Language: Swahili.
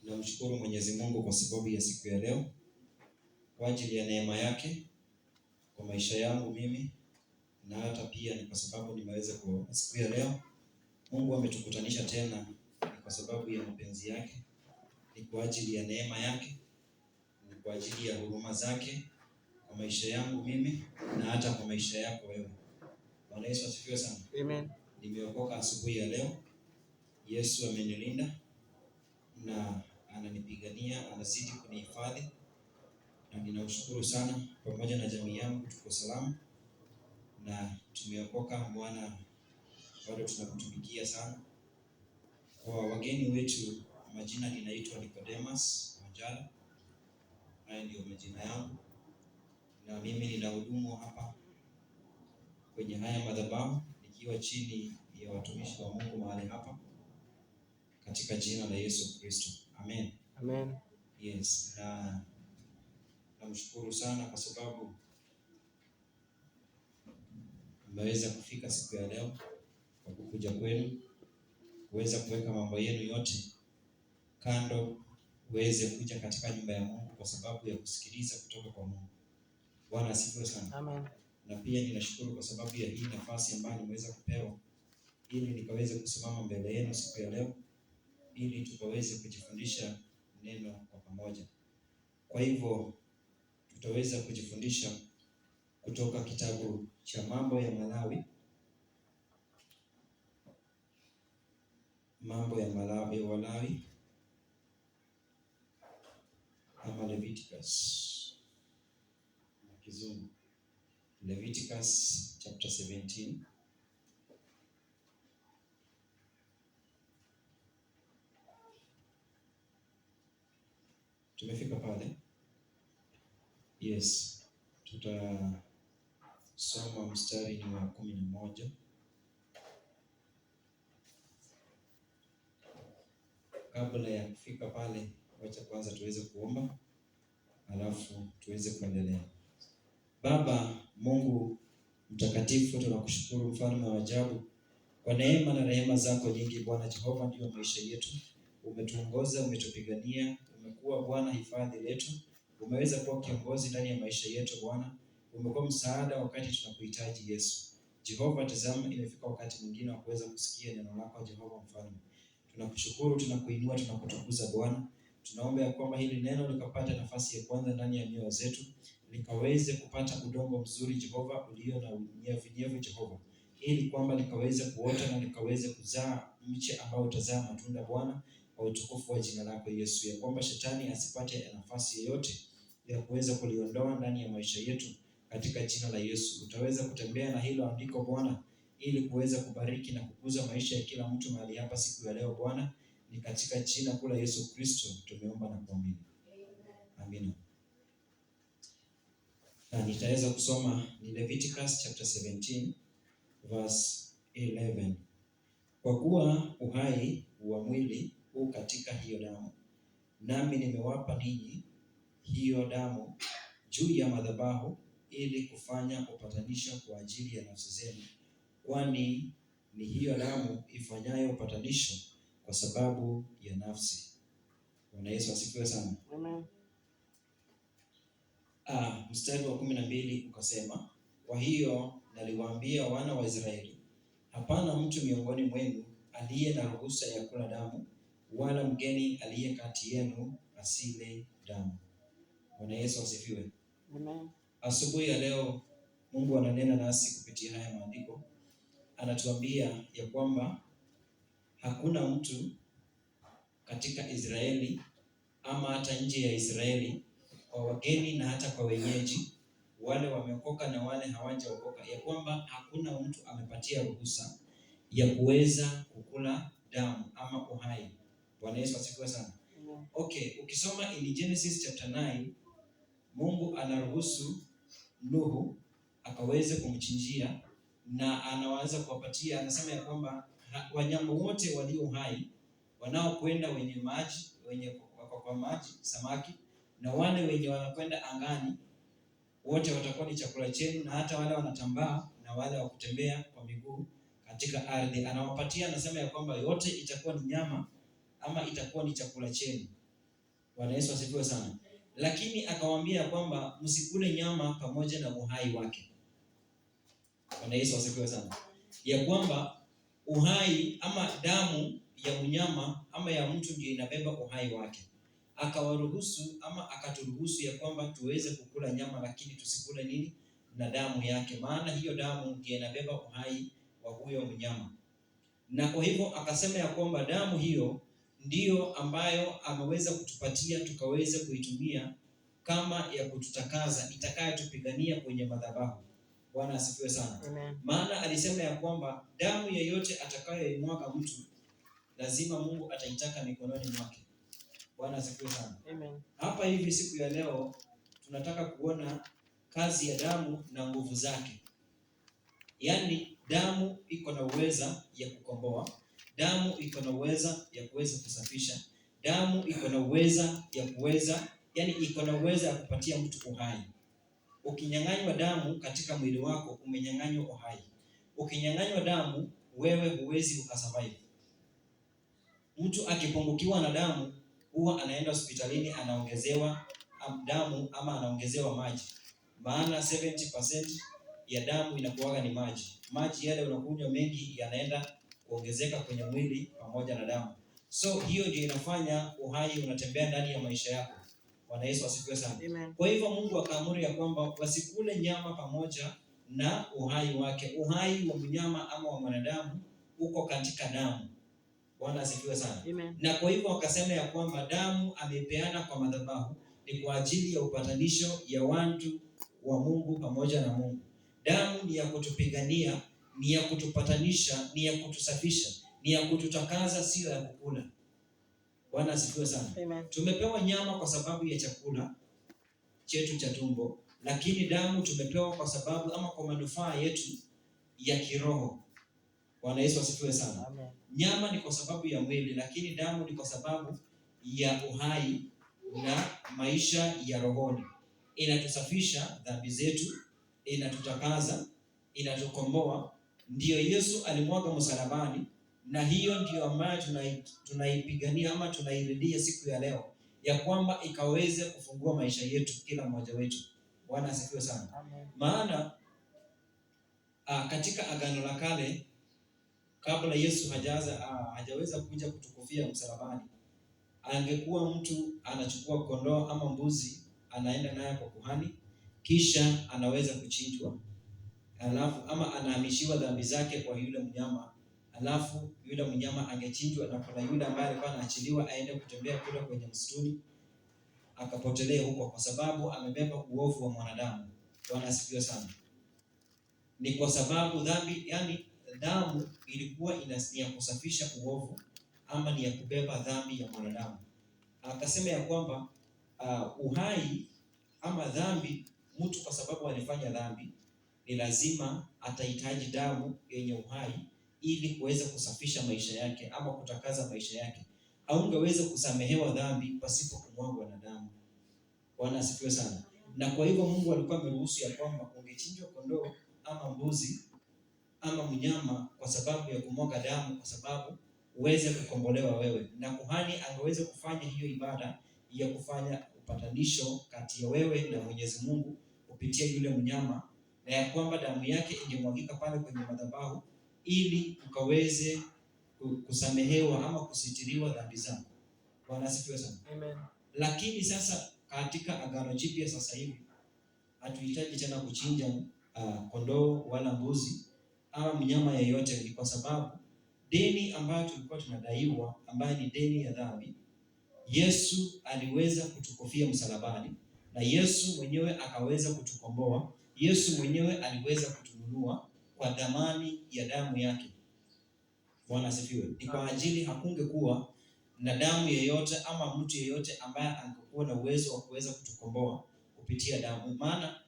Namshukuru Mwenyezi Mungu kwa sababu ya siku ya leo, kwa ajili ya neema yake kwa maisha yangu mimi, na hata pia ni kwa sababu nimeweza kwa siku ya leo. Mungu ametukutanisha tena ni kwa sababu ya mapenzi yake, ni kwa ajili ya neema yake, ni kwa ajili ya huruma zake kwa maisha yangu mimi na hata kwa maisha yako wewe. Bwana Yesu asifiwe sana. Amen. Nimeokoka asubuhi ya leo. Yesu amenilinda na ananipigania, anazidi kunihifadhi, na ninamshukuru sana. Pamoja na jamii yangu tuko salama na tumeokoka. Bwana bado tunamtumikia sana. Kwa wageni wetu, majina ninaitwa Nicodemus Wanjala. Haya ndio majina yangu, na mimi ninahudumu hapa kwenye haya madhabahu nikiwa chini ya watumishi wa Mungu mahali hapa, katika jina la Yesu Kristo. Amen. Amen. Yes, na namshukuru sana kwa sababu mmeweza kufika siku ya leo, kwa kukuja kwenu kuweza kuweka mambo yenu yote kando, uweze kuja katika nyumba ya Mungu kwa sababu ya kusikiliza kutoka kwa Mungu. Bwana asifiwe sana. Amen. Na pia ninashukuru kwa sababu ya hii nafasi ambayo nimeweza kupewa ili nikaweze kusimama mbele yenu siku ya leo, ili tukaweze kujifundisha neno kwa pamoja. Kwa hivyo tutaweza kujifundisha kutoka kitabu cha Mambo ya Malawi, Mambo ya Walawi ama Leviticus na Kizungu, Leviticus chapter 17. Tumefika pale? Yes. Tutasoma mstari ni wa 11. Kabla ya kufika pale, wacha kwanza tuweze kuomba, alafu tuweze kuendelea. Baba Mungu mtakatifu, tunakushukuru mfalme wa ajabu kwa neema na rehema zako nyingi. Bwana Jehova, ndio maisha yetu, umetuongoza, umetupigania, umekuwa Bwana hifadhi letu, umeweza kuwa kiongozi ndani ya maisha yetu. Bwana, umekuwa msaada wakati tunakuhitaji. Yesu Jehova, tazama imefika wakati mwingine wa kuweza kusikia neno lako. Jehova mfalme, tunakushukuru, tunakuinua, tunakutukuza Bwana. Tunaomba ya kwamba hili neno likapata nafasi ya kwanza ndani ya mioyo zetu, likaweze kupata udongo mzuri Jehova, ulio na unyevunyevu Jehova, ili kwamba likaweze kuota na likaweze kuzaa mche ambao utazaa matunda Bwana, kwa utukufu wa jina lako Yesu, ya kwamba shetani asipate nafasi yoyote ya kuweza kuliondoa ndani ya maisha yetu, katika jina la Yesu. Utaweza kutembea na hilo andiko Bwana, ili kuweza kubariki na kukuza maisha ya kila mtu mahali hapa siku ya leo Bwana, ni katika jina kuu la Yesu Kristo tumeomba na kuamini. Amina. Na nitaweza kusoma ni Leviticus chapter 17 verse 11. Kwa kuwa uhai wa mwili huu katika hiyo damu, nami nimewapa ninyi hiyo damu juu ya madhabahu, ili kufanya upatanisho kwa ajili ya nafsi zenu, kwani ni hiyo damu ifanyayo upatanisho kwa sababu ya nafsi. Bwana Yesu asifiwe sana. Amen. Mstari wa 12 ukasema, kwa hiyo naliwaambia wana wa Israeli, hapana mtu miongoni mwenu aliye na ruhusa ya kula damu, wala mgeni aliye kati yenu asile damu. Bwana Yesu asifiwe. Amen. Asubuhi ya leo Mungu ananena nasi kupitia haya maandiko. Anatuambia ya kwamba hakuna mtu katika Israeli ama hata nje ya Israeli, kwa wageni na hata kwa wenyeji, wale wameokoka na wale hawajaokoka, ya kwamba hakuna mtu amepatia ruhusa ya kuweza kukula damu ama uhai. Bwana Yesu asifiwe sana. Okay, ukisoma in Genesis chapter 9, Mungu anaruhusu Nuhu akaweze kumchinjia, na anawaanza kuwapatia, anasema ya kwamba wanyama wote walio hai, wanaokwenda wenye maji, wenye wako kwa maji, samaki, na wale wenye wanakwenda angani, wote watakuwa ni chakula chenu, na hata wale wanatambaa na wale wa kutembea kwa miguu katika ardhi anawapatia. Anasema ya kwamba yote itakuwa ni nyama ama itakuwa ni chakula chenu. Bwana Yesu asifiwe sana. Lakini akawaambia kwamba msikule nyama pamoja na uhai wake. Bwana Yesu asifiwe sana. Ya kwamba uhai ama damu ya mnyama ama ya mtu ndio inabeba uhai wake. Akawaruhusu ama akaturuhusu ya kwamba tuweze kukula nyama, lakini tusikule nini? Na damu yake, maana hiyo damu ndio inabeba uhai wa huyo mnyama. Na kwa hivyo akasema ya kwamba damu hiyo ndiyo ambayo ameweza kutupatia tukaweze kuitumia kama ya kututakaza, itakayotupigania kwenye madhabahu. Bwana asifiwe sana. Amen. Maana alisema ya kwamba damu yeyote atakayoimwaga mtu lazima Mungu ataitaka mikononi mwake. Bwana asifiwe sana. Amen. Hapa hivi siku ya leo tunataka kuona kazi ya damu na nguvu zake. Yaani damu iko na uweza ya kukomboa, damu iko na uweza ya kuweza kusafisha, damu iko na uweza ya kuweza, yaani iko na uweza ya kupatia mtu uhai. Ukinyang'anywa damu katika mwili wako, umenyang'anywa uhai. Ukinyang'anywa damu, wewe huwezi ukasurvive. Mtu akipungukiwa na damu, huwa anaenda hospitalini, anaongezewa damu ama anaongezewa maji. Maana 70% ya damu inakuwaga ni maji. Maji yale unakunywa mengi yanaenda kuongezeka kwenye mwili pamoja na damu. So hiyo ndio inafanya uhai unatembea ndani ya maisha yako. Bwana Yesu asifiwe sana. Amen. Kwa hivyo Mungu akaamuru ya kwamba wasikule nyama pamoja na uhai wake. Uhai wa mnyama ama wa mwanadamu uko katika damu. Bwana asifiwe sana. Amen. Na kwa hivyo akasema ya kwamba damu amepeana kwa madhabahu ni kwa ajili ya upatanisho ya watu wa Mungu pamoja na Mungu. Damu ni ya kutupigania, ni ya kutupatanisha, ni ya kutusafisha, ni ya kututakaza, sio ya kukula. Bwana asifiwe sana. Amen. Tumepewa nyama kwa sababu ya chakula chetu cha tumbo, lakini damu tumepewa kwa sababu ama kwa manufaa yetu ya kiroho. Bwana Yesu asifiwe sana. Amen. Nyama ni kwa sababu ya mwili, lakini damu ni kwa sababu ya uhai na maisha ya rohoni. Inatusafisha dhambi zetu, inatutakaza, inatukomboa. Ndiyo Yesu alimwaga msalabani, na hiyo ndiyo ambayo tunaipigania ama tunairudia siku ya leo, ya kwamba ikaweze kufungua maisha yetu kila mmoja wetu. Bwana asifiwe sana. Amen. Maana katika Agano la Kale, kabla Yesu hajaweza kuja kutukufia msalabani, angekuwa mtu anachukua kondoo ama mbuzi, anaenda naye kwa kuhani, kisha anaweza kuchinjwa, alafu ama anahamishiwa dhambi zake kwa yule mnyama, alafu yule mnyama angechinjwa, na kuna yule ambaye alikuwa anaachiliwa aende kutembea kule kwenye msituni akapotelea huko, kwa sababu amebeba uovu wa mwanadamu. Bwana asifiwe sana. Ni kwa sababu dhambi, yani damu ilikuwa ni ya kusafisha uovu ama ni ya kubeba dhambi ya mwanadamu. Akasema ya kwamba uhai ama dhambi, mtu kwa sababu alifanya dhambi, ni lazima atahitaji damu yenye uhai ili kuweza kusafisha maisha yake ama kutakaza maisha yake. Haungeweza kusamehewa dhambi pasipo kumwagwa na damu. Bwana asifiwe sana. Na kwa hivyo Mungu alikuwa ameruhusu ya kwamba ungechinjwa kondoo ama mbuzi ama mnyama kwa sababu ya kumwaga damu, kwa sababu uweze kukombolewa wewe, na kuhani angeweza kufanya hiyo ibada ya kufanya upatanisho kati ya wewe na Mwenyezi Mungu kupitia yule mnyama, na ya kwamba damu yake ingemwagika pale kwenye madhabahu ili ukaweze kusamehewa ama kusitiriwa dhambi zako. Bwana asifiwe sana. Amen. Lakini sasa katika Agano Jipya sasa hivi hatuhitaji tena kuchinja kondoo wala mbuzi ama mnyama yeyote, ni kwa sababu deni ambayo tulikuwa tunadaiwa, ambayo ni deni ya dhambi, Yesu aliweza kutukufia msalabani, na Yesu mwenyewe akaweza kutukomboa. Yesu mwenyewe aliweza kutununua kwa dhamani ya damu yake. Bwana asifiwe. Ni kwa ajili hakungekuwa na damu yeyote ama mtu yeyote ambaye angekuwa na uwezo wa kuweza kutukomboa kupitia damu. Maana